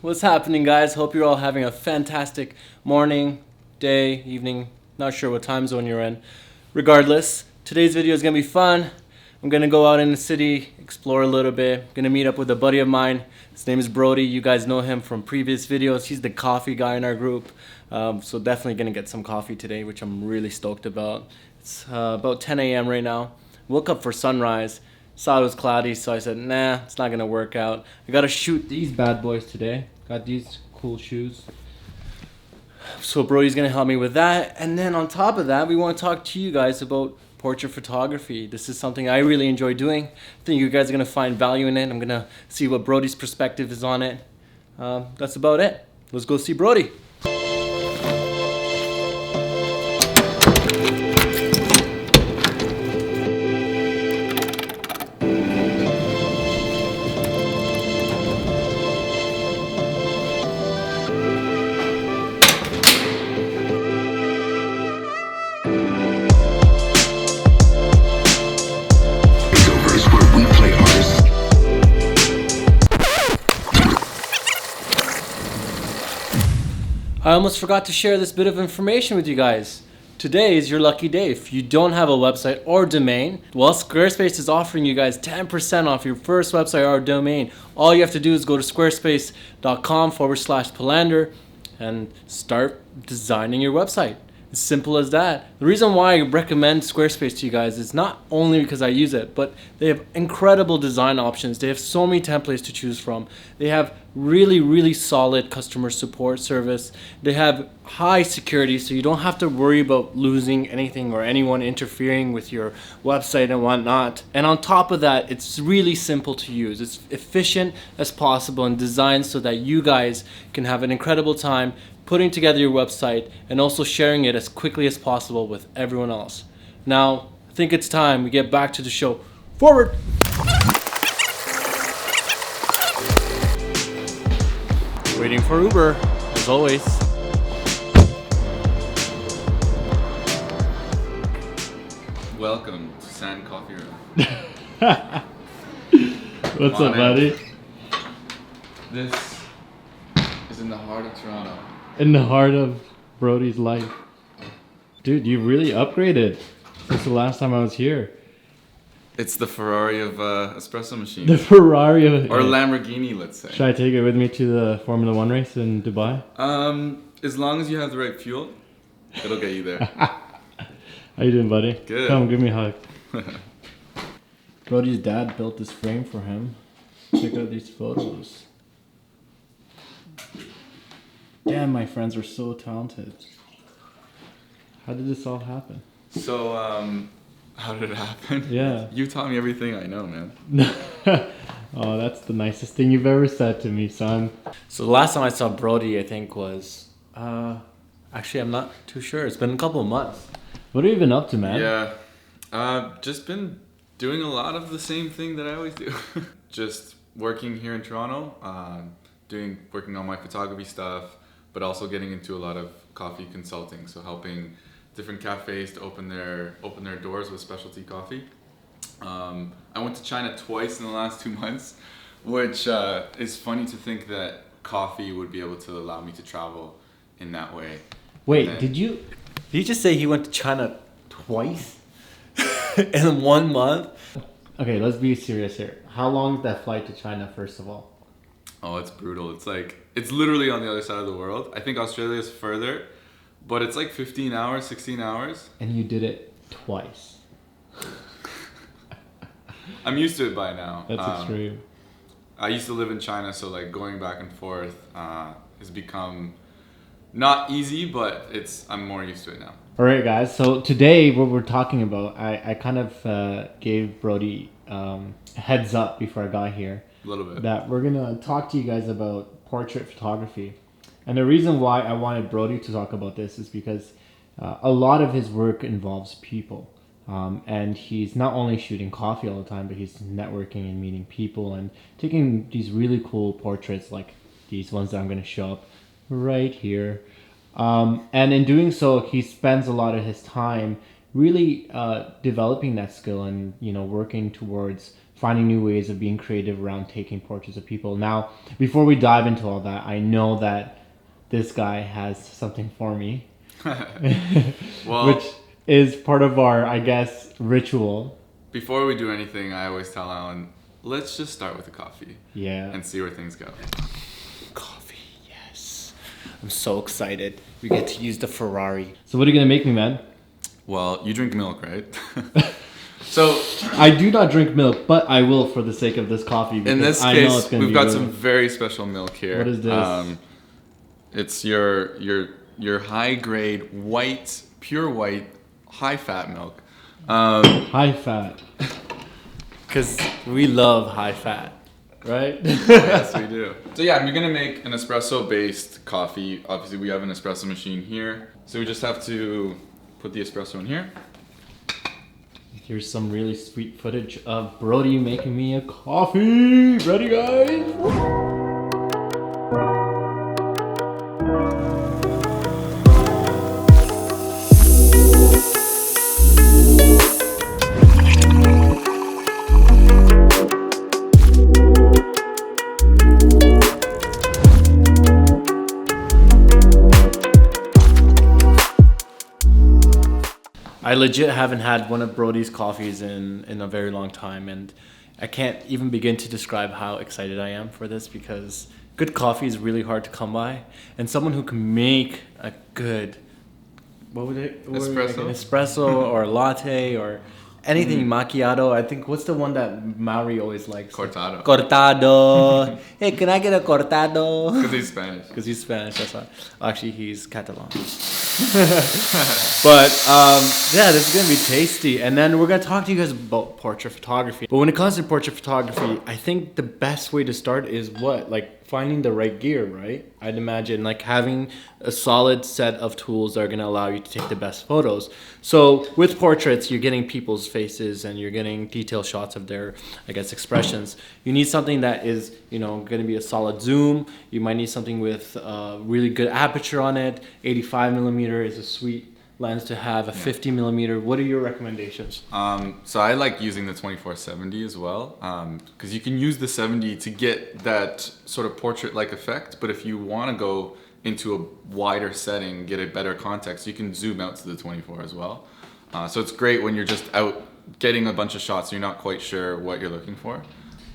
What's happening, guys? Hope you're all having a fantastic morning, day, evening. Not sure what time zone you're in. Regardless, today's video is going to be fun. I'm going to go out in the city, explore a little bit. I'm going to meet up with a buddy of mine. His name is Brody. You guys know him from previous videos. He's the coffee guy in our group. So definitely going to get some coffee today, which I'm really stoked about. It's about 10 a.m. right now. Woke up for sunrise. Saw it was cloudy, so I said, nah, it's not gonna work out. I gotta shoot these bad boys today. Got these cool shoes. So Brody's gonna help me with that. And then on top of that, we want to talk to you guys about portrait photography. This is something I really enjoy doing. I think you guys are gonna find value in it. I'm gonna see what Brody's perspective is on it. That's about it. Let's go see Brody. I almost forgot to share this bit of information with you guys. Today is your lucky day. If you don't have a website or domain, well, Squarespace is offering you guys 10% off your first website or domain. All you have to do is go to squarespace.com/Palander and start designing your website. As simple as that. The reason why I recommend Squarespace to you guys is not only because I use it, but they have incredible design options. They have so many templates to choose from. They have really solid customer support service. They have high security, so you don't have to worry about losing anything or anyone interfering with your website and whatnot. And on top of that, it's really simple to use. It's efficient as possible and designed so that you guys can have an incredible time putting together your website and also sharing it as quickly as possible with everyone else. Now, I think it's time we get back to the show. Forward! Waiting for Uber, as always. Welcome to Sand Coffee Room. What's up, buddy? This is in the heart of Toronto. In the heart of Brody's life. Dude, you really upgraded since the last time I was here. It's the Ferrari of espresso machines. The Ferrari of... Or Lamborghini, let's say. Should I take it with me to the Formula 1 race in Dubai? As long as you have the right fuel, it'll get you there. How you doing, buddy? Good. Come, give me a hug. Brody's dad built this frame for him. Check out these photos. Damn, my friends are so talented. How did this all happen? So, how did it happen? Yeah. You taught me everything I know, man. Oh, that's the nicest thing you've ever said to me, son. So the last time I saw Brody, I think was... actually, I'm not too sure. It's been a couple of months. What have you been up to, man? Yeah. Just been doing a lot of the same thing that I always do. Just working here in Toronto, working on my photography stuff, but also getting into a lot of coffee consulting. So helping different cafes to open their doors with specialty coffee. I went to China twice in the last 2 months, which is funny to think that coffee would be able to allow me to travel in that way. Wait, did you just say he went to China twice in 1 month? Okay, let's be serious here. How long is that flight to China, first of all? Oh, it's brutal. It's literally on the other side of the world. I think Australia is further, but it's like 15 hours, 16 hours. And you did it twice. I'm used to it by now. That's extreme. I used to live in China, so like going back and forth has become not easy, but I'm more used to it now. All right, guys. So today, what we're talking about, I kind of gave Brody a heads up before I got here. A little bit. That we're going to talk to you guys about portrait photography. And the reason why I wanted Brody to talk about this is because a lot of his work involves people. And he's not only shooting coffee all the time, but he's networking and meeting people and taking these really cool portraits like these ones that I'm going to show up right here. And in doing so, he spends a lot of his time really developing that skill and, working towards finding new ways of being creative around taking portraits of people. Now, before we dive into all that, I know that this guy has something for me, Well, which is part of our, I guess, ritual. Before we do anything, I always tell Alan, let's just start with a coffee. Yeah. And see where things go. Coffee, yes. I'm so excited. We get to use the Ferrari. So what are you going to make me, man? Well, you drink milk, right? So I do not drink milk, but I will for the sake of this coffee. In this I know case, it's gonna we've be got good. some very special milk here. What is this? It's your high grade white, pure white, high fat milk. High fat. Because we love high fat, right? Yes, we do. So yeah, we're gonna make an espresso based coffee. Obviously, we have an espresso machine here, so we just have to put the espresso in here. Here's some really sweet footage of Brody making me a coffee. Ready, guys? I legit haven't had one of Brody's coffees in a very long time, and I can't even begin to describe how excited I am for this, because good coffee is really hard to come by, and someone who can make a good, Espresso? Like an espresso or a latte or anything macchiato. I think, what's the one that Maori always likes? Cortado. Cortado. Hey, can I get a cortado? Because he's Spanish. Because he's Spanish, that's why. Actually, he's Catalan. But yeah, this is gonna be tasty, and then we're gonna talk to you guys about portrait photography. But when it comes to portrait photography, I think the best way to start is like finding the right gear, right? I'd imagine like having a solid set of tools that are gonna allow you to take the best photos. So with portraits, you're getting people's faces and you're getting detailed shots of their, I guess, expressions. You need something that is, gonna be a solid zoom. You might need something with really good aperture on it. 85 millimeter is a sweet lens to have. A 50 millimeter. What are your recommendations? So I like using the 24-70 as well, because you can use the 70 to get that sort of portrait-like effect. But if you want to go into a wider setting, get a better context, you can zoom out to the 24 as well. So it's great when you're just out getting a bunch of shots, you're not quite sure what you're looking for.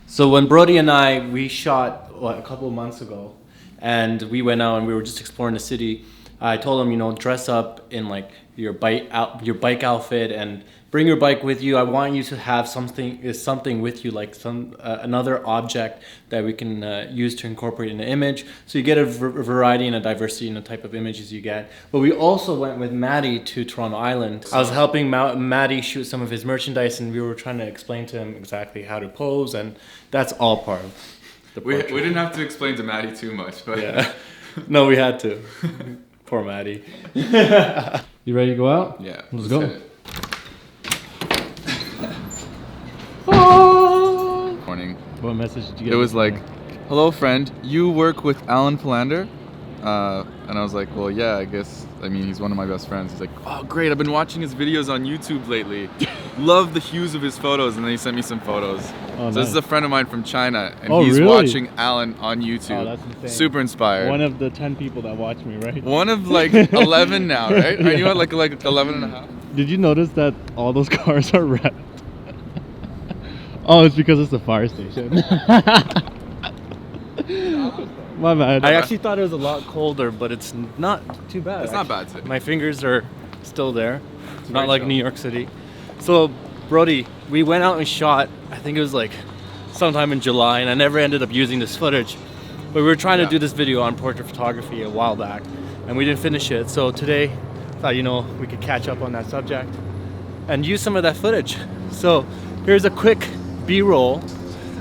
So when Brody and we shot a couple of months ago, and we went out and we were just exploring the city. I told him, dress up in like your bike outfit and bring your bike with you. I want you to have something with you, like another object that we can use to incorporate in the image. So you get a variety and a diversity in the type of images you get. But we also went with Maddie to Toronto Island. I was helping Maddie shoot some of his merchandise, and we were trying to explain to him exactly how to pose, and that's all part of the portrait. We didn't have to explain to Maddie too much, but yeah. No, we had to. Poor Maddie. You ready to go out? Yeah. Let's go. hit it. Morning. What message did you get? It was like, hello friend, you work with Alan Philander? And I was like, well, yeah, he's one of my best friends. He's like, oh, great, I've been watching his videos on YouTube lately. Love the hues of his photos. And then he sent me some photos. Oh, so nice. this is a friend of mine from China, and Oh, he's really? watching Alan on YouTube. Oh, that's insane. Super inspired. One of the 10 people that watch me, right? One of like 11 now, right? Are you at like 11 and a half? Did you notice that all those cars are red? Oh, it's because it's a fire station. My bad. I actually thought it was a lot colder, but it's not too bad. It's not bad today. My fingers are still there. It's not very like chill. New York City. So, Brody, we went out and shot, I think it was like sometime in July, and I never ended up using this footage. But we were trying to do this video on portrait photography a while back, and we didn't finish it. So today, I thought, we could catch up on that subject and use some of that footage. So here's a quick B-roll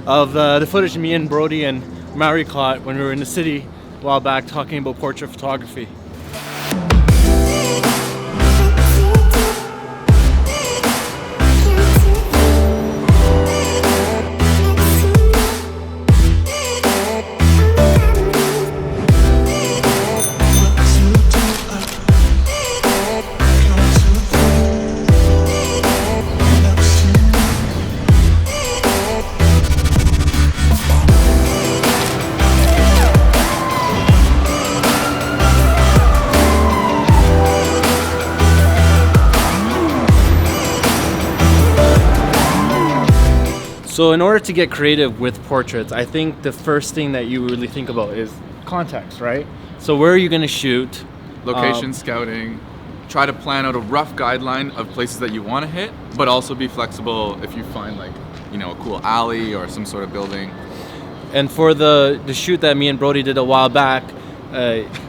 of the footage me and Brody and Mary caught when we were in the city a while back talking about portrait photography. So in order to get creative with portraits, I think the first thing that you really think about is context, right? So where are you going to shoot? Location scouting. Try to plan out a rough guideline of places that you want to hit, but also be flexible if you find like, you know, a cool alley or some sort of building. And for the shoot that me and Brody did a while back,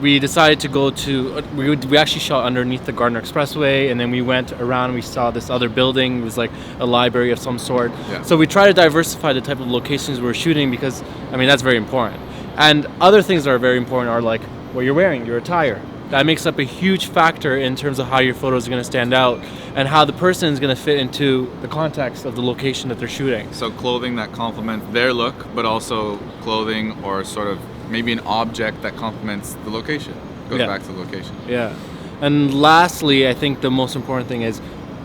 we decided to go to, we actually shot underneath the Gardner Expressway, and then we went around and we saw this other building. It was like a library of some sort. Yeah. So we try to diversify the type of locations we're shooting because, I mean, that's very important. And other things that are very important are like what you're wearing, your attire. That makes up a huge factor in terms of how your photos are going to stand out and how the person is going to fit into the context of the location that they're shooting. So clothing that complements their look, but also clothing or sort of maybe an object that complements the location. Goes Yeah. back to the location. Yeah. And lastly, I think the most important thing is,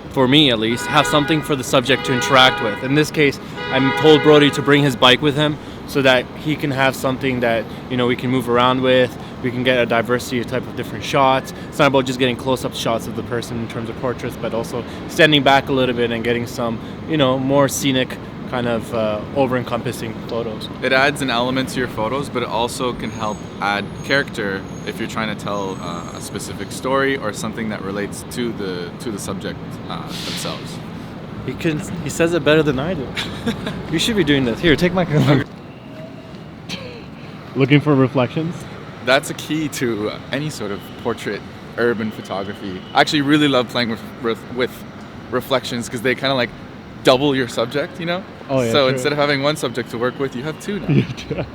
for me at least, have something for the subject to interact with. In this case, I told Brody to bring his bike with him so that he can have something that, you know, we can move around with. We can get a diversity of type of different shots. It's not about just getting close-up shots of the person in terms of portraits, but also standing back a little bit and getting some, you know, more scenic kind of over-encompassing photos. It adds an element to your photos, but it also can help add character if you're trying to tell a specific story or something that relates to the subject themselves. He says it better than I do. You should be doing this. Here, take my camera. Looking for reflections? That's a key to any sort of portrait urban photography. I actually really love playing with reflections because they kind of like double your subject, you know? Oh, yeah, so true. instead of having one subject to work with, you have two now.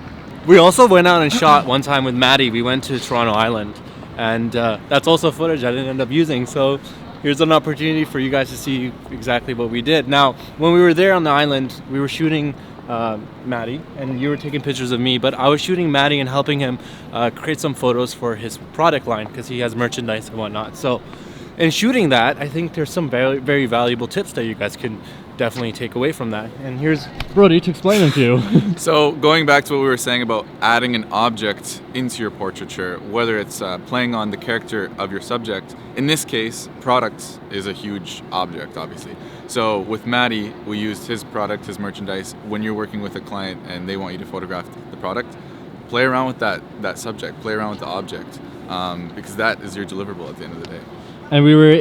We also went out and shot one time with Maddie. We went to Toronto Island, and that's also footage I didn't end up using. So here's an opportunity for you guys to see exactly what we did. Now, when we were there on the island, we were shooting Maddie, and you were taking pictures of me, but I was shooting Maddie and helping him create some photos for his product line because he has merchandise and whatnot. So in shooting that, I think there's some very, very valuable tips that you guys can definitely take away from that. And here's Brody to explain them to you. So going back to what we were saying about adding an object into your portraiture, whether it's playing on the character of your subject, in this case, products is a huge object, obviously. So with Maddie, we used his product, his merchandise. When you're working with a client and they want you to photograph the product, play around with that subject, play around with the object, because that is your deliverable at the end of the day. And we were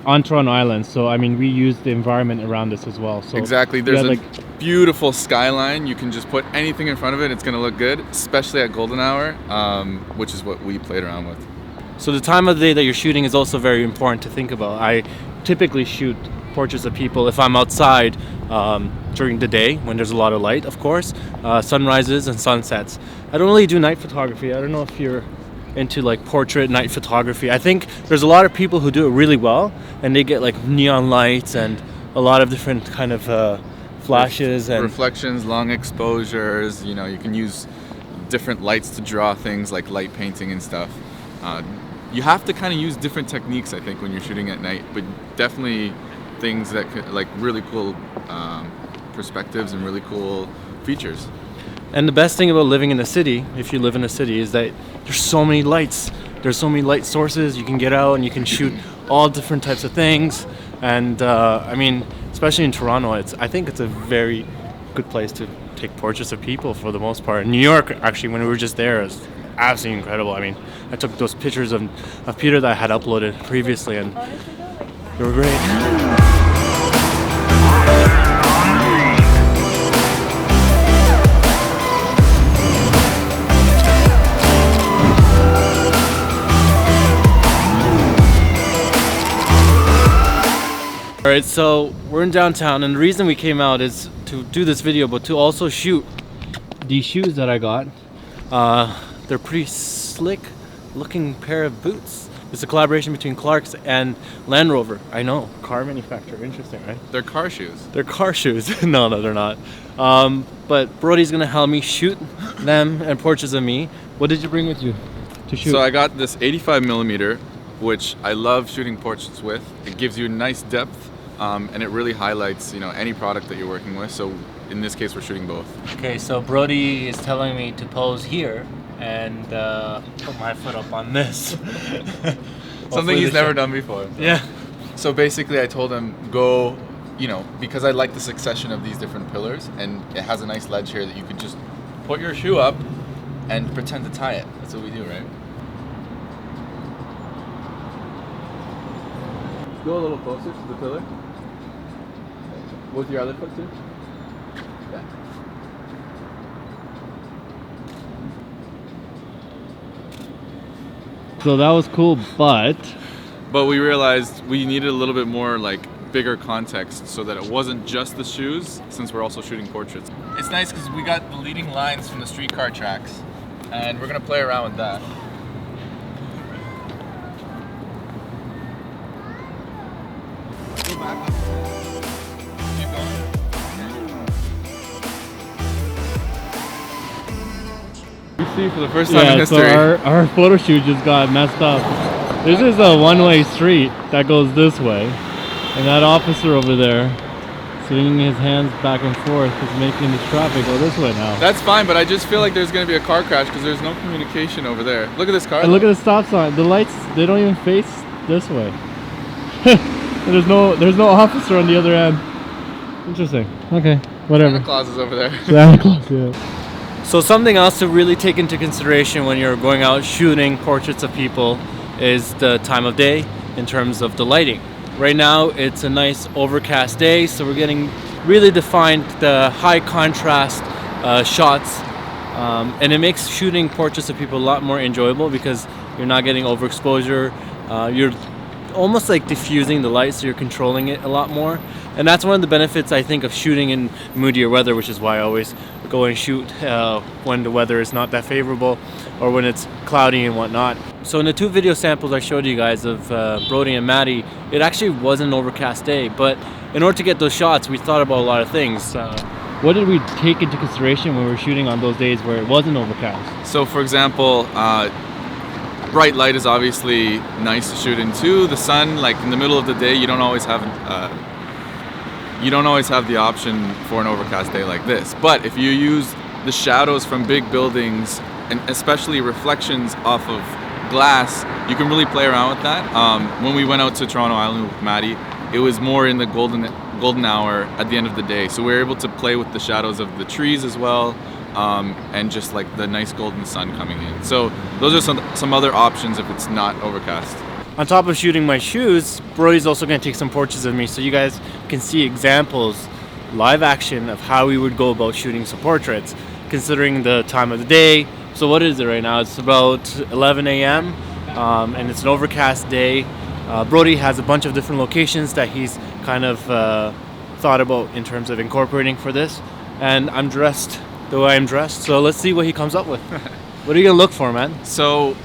on Toronto Island, so I mean, we used the environment around us as well. So Exactly. we There's had, a beautiful skyline. You can just put anything in front of it. It's going to look good, especially at golden hour, which is what we played around with. So the time of the day that you're shooting is also very important to think about. I typically shoot portraits of people if I'm outside during the day when there's a lot of light, of course, sunrises and sunsets. I don't really do night photography. I don't know if you're into like portrait night photography. I think there's a lot of people who do it really well, and they get like neon lights and a lot of different kind of flashes and reflections, long exposures. You know, you can use different lights to draw things like light painting and stuff. You have to kind of use different techniques, I think, when you're shooting at night, but definitely things that could, like really cool perspectives and really cool features. And the best thing about living in a city, if you live in a city, is that there's so many lights. There's so many light sources. You can get out and you can shoot all different types of things. And I mean, especially in Toronto, I think it's a very good place to take portraits of people for the most part. In New York, actually, when we were just there, it was absolutely incredible. I mean, I took those pictures of Peter that I had uploaded previously, and they were great. Alright, so we're in downtown, and the reason we came out is to do this video, but to also shoot these shoes that I got. They're pretty slick looking pair of boots. It's a collaboration between Clark's and Land Rover. I know, car manufacturer, interesting, right? They're car shoes. They're car shoes. No, they're not. But Brody's gonna help me shoot them and portraits of me. What did you bring with you to shoot? So I got this 85 millimeter, which I love shooting portraits with. It gives you nice depth, and it really highlights, you know, any product that you're working with. So in this case, we're shooting both. Okay, so Brody is telling me to pose here and put my foot up on this. Something he's never done before. Yeah. So basically, I told him, go you know, because I like the succession of these different pillars, and it has a nice ledge here that you could just put your shoe up and pretend to tie it. That's what we do, right? Go a little closer to the pillar. With your other foot too. Yeah. So that was cool, but we realized we needed a little bit more like bigger context so that it wasn't just the shoes, since we're also shooting portraits. It's nice because we got the leading lines from the streetcar tracks, and we're gonna play around with that. Go back up. Keep going. You see, for the first time in history. So our photo shoot just got messed up. This is a one-way street that goes this way, and that officer over there, swinging his hands back and forth, is making the traffic go this way now. That's fine, but I just feel like there's gonna be a car crash because there's no communication over there. Look at this car. And look at the stop sign. The lights, they don't even face this way. There's no officer on the other end. Interesting. Okay, whatever. Santa Claus is over there. Santa Claus, yeah. So something else to really take into consideration when you're going out shooting portraits of people is the time of day in terms of the lighting. Right now it's a nice overcast day, so we're getting really defined the high contrast shots, and it makes shooting portraits of people a lot more enjoyable because you're not getting overexposure. You're almost like diffusing the light, so you're controlling it a lot more, and that's one of the benefits I think of shooting in moodier weather, which is why I always go and shoot when the weather is not that favorable or when it's cloudy and whatnot. So in the two video samples I showed you guys of Brody and Maddie, it actually was an overcast day, but in order to get those shots we thought about a lot of things. What did we take into consideration when we were shooting on those days where it wasn't overcast? So for example, bright light is obviously nice to shoot into. The sun, like in the middle of the day, you don't always have the option for an overcast day like this. But if you use the shadows from big buildings and especially reflections off of glass, you can really play around with that. When we went out to Toronto Island with Maddie, it was more in the golden hour at the end of the day, so we were able to play with the shadows of the trees as well. And just like the nice golden sun coming in. So those are some other options if it's not overcast. On top of shooting my shoes, Brody's also going to take some portraits of me so you guys can see examples, live action of how we would go about shooting some portraits, considering the time of the day. So what is it right now? It's about 11 a.m. And it's an overcast day. Brody has a bunch of different locations that he's kind of thought about in terms of incorporating for this. And I'm dressed the way I'm dressed, so let's see what he comes up with. What are you gonna look for, man? So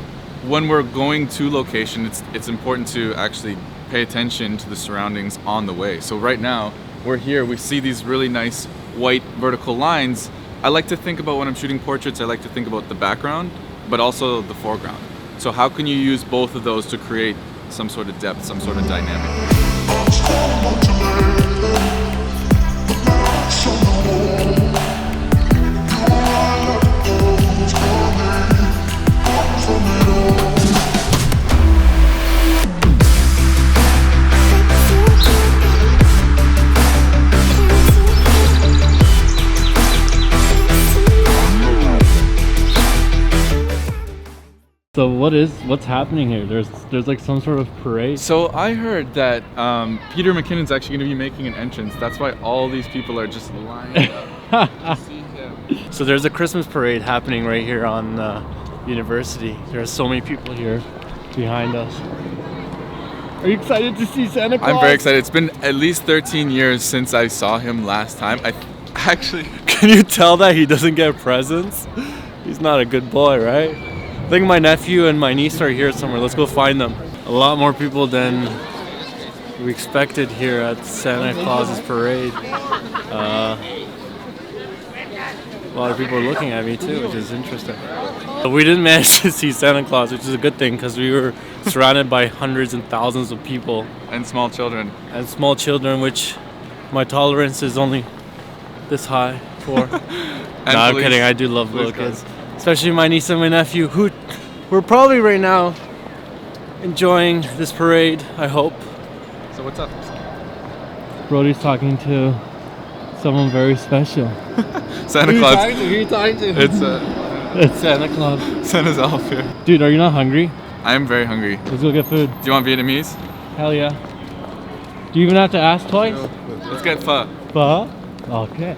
when we're going to location, it's important to actually pay attention to the surroundings on the way. So right now we're here, we see these really nice white vertical lines. I like to think about when I'm shooting portraits, I like to think about the background but also the foreground. So how can you use both of those to create some sort of depth, some sort of dynamic? So what's happening here? There's like some sort of parade. So I heard that Peter McKinnon's actually going to be making an entrance. That's why all these people are just lined up to see him. So there's a Christmas parade happening right here on University. There's so many people here behind us. Are you excited to see Santa Claus? I'm very excited. It's been at least 13 years since I saw him last time. Can you tell that he doesn't get presents? He's not a good boy, right? I think my nephew and my niece are here somewhere. Let's go find them. A lot more people than we expected here at Santa Claus's parade. A lot of people are looking at me too, which is interesting. But we didn't manage to see Santa Claus, which is a good thing because we were surrounded by hundreds and thousands of people. And small children. And small children, which my tolerance is only this high for. No, I'm kidding. I do love little kids. Especially my niece and my nephew, who we're probably right now enjoying this parade, I hope. So what's up? Brody's talking to someone very special. Santa Claus. Who are you talking to? It's Santa Claus. Santa's elf here. Dude, are you not hungry? I am very hungry. Let's go get food. Do you want Vietnamese? Hell yeah. Do you even have to ask twice? Let's get pho. Pho? Okay.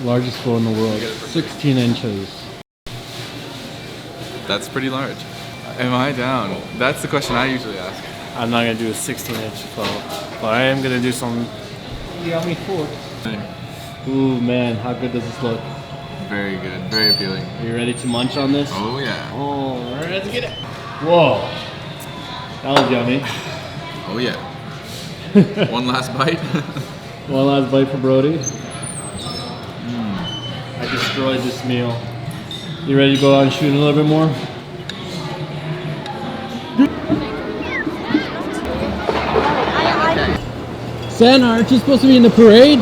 Largest pho in the world. 16 inches. That's pretty large. Am I down? That's the question I usually ask. I'm not gonna do a 16-inch pho, but I am gonna do some yummy food. Ooh man, how good does this look? Very good. Very appealing. Are you ready to munch on this? Oh yeah. Oh, let's get it. Whoa. That was yummy. Oh yeah. One last bite. One last bite for Brody. I destroyed this meal. You ready to go out and shoot a little bit more? Santa, aren't you supposed to be in the parade?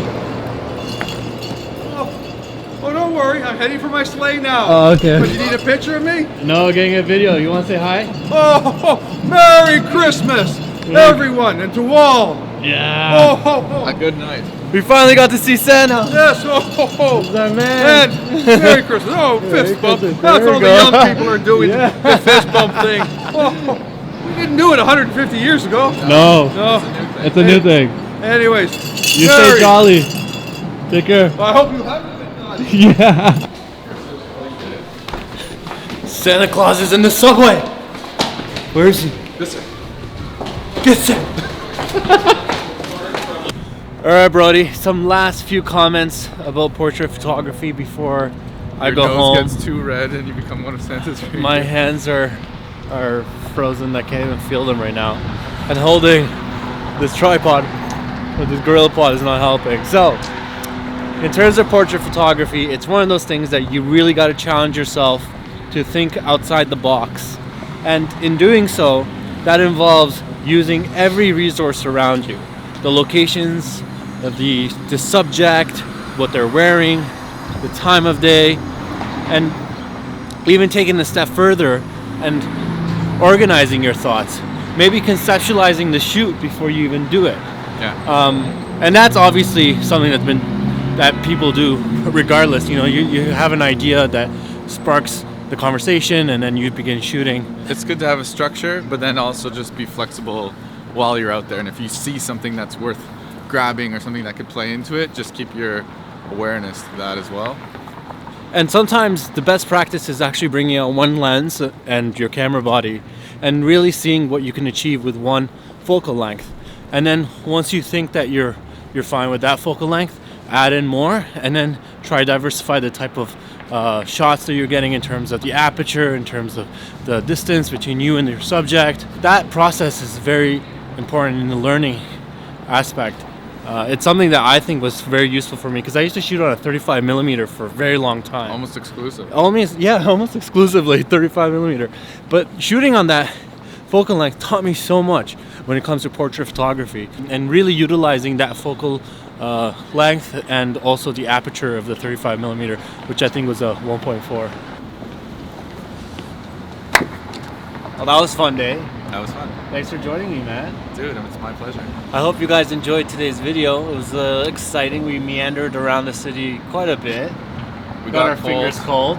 Oh, don't worry. I'm heading for my sleigh now. Oh, okay. But you need a picture of me? No, getting a video. You want to say hi? Oh, Merry Christmas, everyone, and to all. Yeah. Oh, A good night. We finally got to see Santa. yes. He's our man. And Merry Christmas. Oh, fist bump. Christmas. That's There all we the go. young people are doing, Yeah. the fist bump thing. Oh, we didn't do it 150 years ago. No, No. it's a new thing. Anyways, You Merry. stay jolly. Take care. I hope you haven't been done. Yeah. Santa Claus is in the subway. Where is he? This way. Get set. All right, Brody. Some last few comments about portrait photography before I Your go nose home. gets too red and you become one of Santa's reindeer. My hands are frozen. I can't even feel them right now. And holding this tripod with this gorilla pod is not helping. So, in terms of portrait photography, it's one of those things that you really got to challenge yourself to think outside the box. And in doing so, that involves using every resource around you. The locations, the subject, what they're wearing, the time of day, and even taking a step further and organizing your thoughts. Maybe conceptualizing the shoot before you even do it. Yeah. And that's obviously something that people do regardless. You know, you have an idea that sparks the conversation and then you begin shooting. It's good to have a structure, but then also just be flexible while you're out there. And if you see something that's worth grabbing or something that could play into it, just keep your awareness to that as well. And sometimes the best practice is actually bringing out one lens and your camera body and really seeing what you can achieve with one focal length. And then once you think that you're fine with that focal length, add in more and then try to diversify the type of shots that you're getting in terms of the aperture, in terms of the distance between you and your subject. That process is very important in the learning aspect. It's something that I think was very useful for me because I used to shoot on a 35 millimeter for a very long time. Almost exclusive. Almost exclusively 35 millimeter. But shooting on that focal length taught me so much when it comes to portrait photography and really utilizing that focal length and also the aperture of the 35 millimeter, which I think was a 1.4. Well, that was fun day. That was fun. Thanks for joining me, man. Dude, it's my pleasure. I hope you guys enjoyed today's video. It was exciting. We meandered around the city quite a bit. We Got our cold. fingers cold.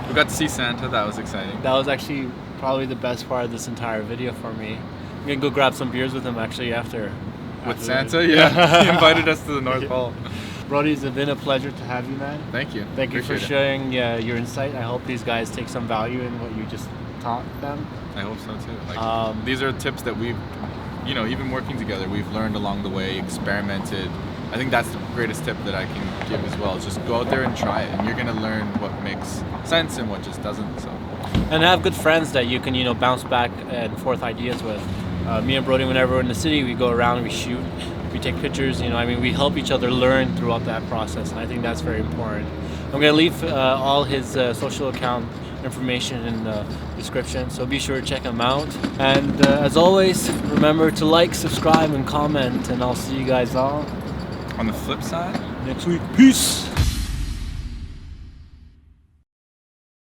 We got to see Santa. That was exciting. That was actually probably the best part of this entire video for me. I'm gonna go grab some beers with him actually after. With after Santa? Yeah. He invited us to the North Pole. Brody, it's been a pleasure to have you, man. Thank you. Thank you for Appreciate it. sharing your insight. I hope these guys take some value in what you just taught them. I hope so too. Like, these are tips that we've, even working together, we've learned along the way, experimented. I think that's the greatest tip that I can give as well. Just go out there and try it, and you're gonna learn what makes sense and what just doesn't. So. And have good friends that you can, bounce back and forth ideas with. Me and Brody, whenever we're in the city, we go around, we shoot, we take pictures. We help each other learn throughout that process, and I think that's very important. I'm gonna leave all his social account information in the description, so be sure to check him out. And as always, remember to like, subscribe, and comment, and I'll see you guys all On the flip side, next week. Peace.